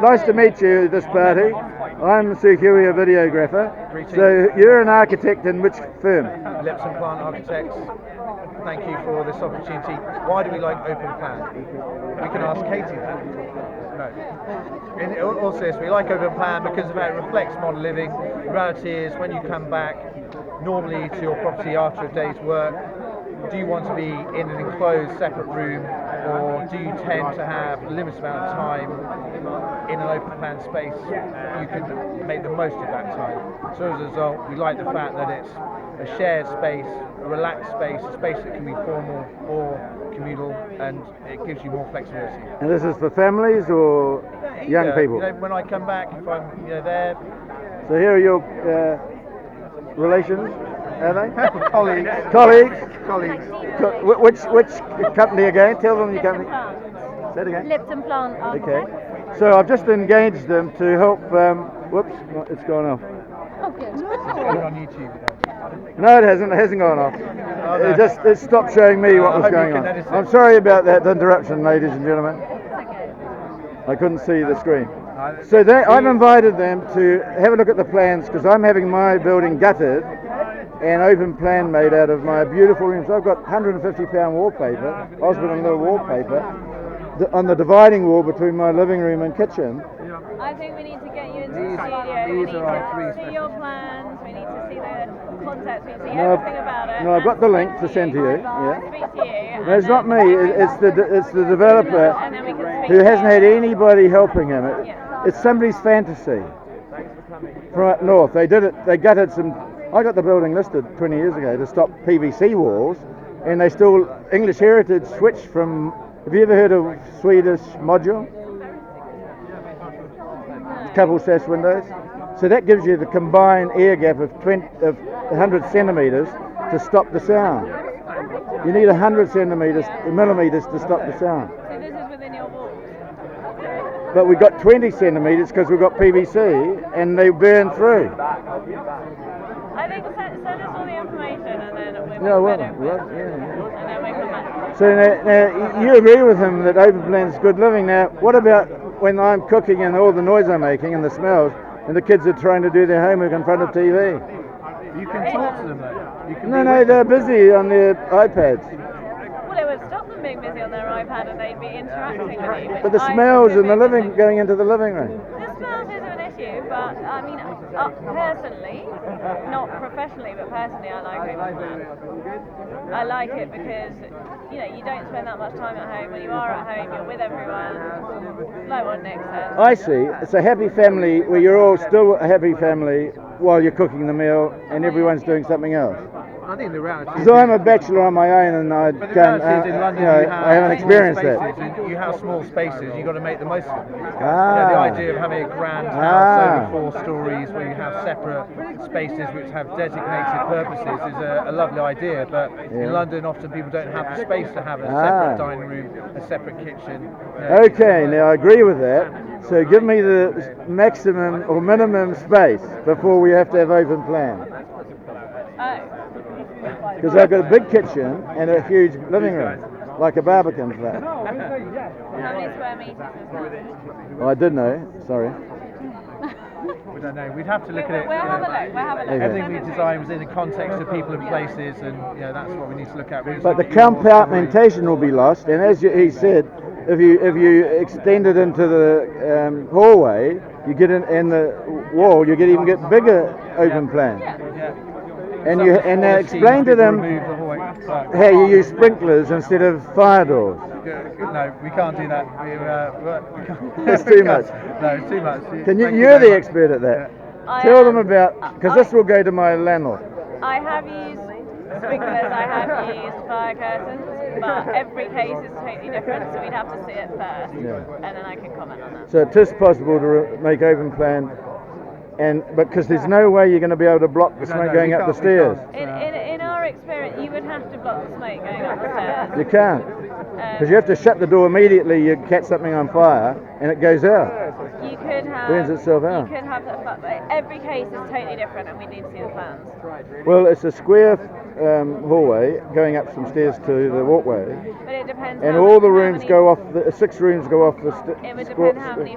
nice to meet you at this party. I'm Sir Huey, a videographer. So you're an architect in which firm? Lipton Plant Architects. Thank you for this opportunity. Why do we like open plan? We can ask Katie that. No. In all seriousness, we like open plan because of how it reflects modern living. The reality is, when you come back normally to your property after a day's work, do you want to be in an enclosed separate room, or do you tend to have a limited amount of time in an open plan space? You can make the most of that time. So as a result, we like the fact that it's a shared space, a relaxed space, a space that can be formal or communal, and it gives you more flexibility. And this is for families or young people? When I come back, if I'm there. So here are your relations, are they? Colleagues. Colleagues. Which company again? Tell them your company. Say it again. Lipton Plant Architects. Okay. So I've just engaged them to help. Whoops, it's gone off. Oh, good. On YouTube. No, it hasn't. It hasn't gone off. Oh, no. It stopped showing me what was going on. I'm sorry about that interruption, ladies and gentlemen. I couldn't see the screen. So I've invited them to have a look at the plans, because I'm having my building gutted and open plan made out of my beautiful rooms. I've got £150 wallpaper, Osborne and Little wallpaper, on the dividing wall between my living room and kitchen. I think we need to get you into the studio. We need to see your plans. We need to see the concepts. We need to see everything about it. No, I've got the link to send to you. Yeah. Speak to you. No, it's not me. It's the developer who hasn't had anybody helping him. It's somebody's fantasy. From up north, they did it. They gutted some. I got the building listed 20 years ago to stop PVC walls, and they still English heritage switched from. Have you ever heard of Swedish module? Couple sash windows. So that gives you the combined air gap of 100 centimetres to stop the sound. You need 100 millimetres to stop the sound. So this is within your walls. But we got 20 centimetres because we've got PVC and they burn through. I think send us all the information and then we'll Yeah. and then we come back. So now you agree with him that open plan is good living. Now, what about when I'm cooking and all the noise I'm making and the smells, and the kids are trying to do their homework in front of TV? You can talk to them though. No, they're busy on their iPads. Well, it would stop them being busy on their iPad and they'd be interacting with you. But the smells in the going into the living room. The smells is an issue, but I mean, personally, not professionally, but personally, I like open plan. I like it because you don't spend that much time at home. When you are at home, you're with everyone. Like what Nick said. I see. It's a happy family where you're all still a happy family while you're cooking the meal and everyone's doing something else. I think the reality. So I'm a bachelor on my own, and I can't. In London, I haven't experienced that. You have small spaces. You've got to make the most of them. Ah. The idea of having a grand house over 4 stories where you have separate spaces which have designated purposes is a lovely idea. But in London, often people don't have the space to have a separate dining room, a separate kitchen. Okay, now I agree with that. So give me the maximum or minimum space before we have to have open plan. Because I've got a big kitchen and a huge living room, like a Barbican flat. How many square meters is that? Oh, I did know, sorry. We don't know. We'd have to look at it. We'll have a look. We'll have a look. Everything we design was in the context of people and places, and that's what we need to look at. But the compartmentation will be lost, and as he said, if you extend it into the hallway, you get in the wall, you even get bigger open plan. And explain to them how you use sprinklers instead of fire doors. No, we can't do that. We can't. That's too much. No, it's too much. You're the expert at that. Tell them about, because this will go to my landlord. I have used sprinklers, I have used fire curtains, but every case is totally different, so we'd have to see it first, and then I can comment on that. So it is possible to make open plan. Because there's no way you're going to be able to block the smoke going up the stairs. In our experience, you would have to block the smoke going up the stairs. You can't. Because you have to shut the door immediately, you catch something on fire, and it goes out. You could have... Burns itself out. You could have that, but every case is totally different, and we need to see the plans. Well, it's a square hallway going up some stairs to the walkway. But it depends. And all the rooms go off, 6 rooms go off the It would depend how many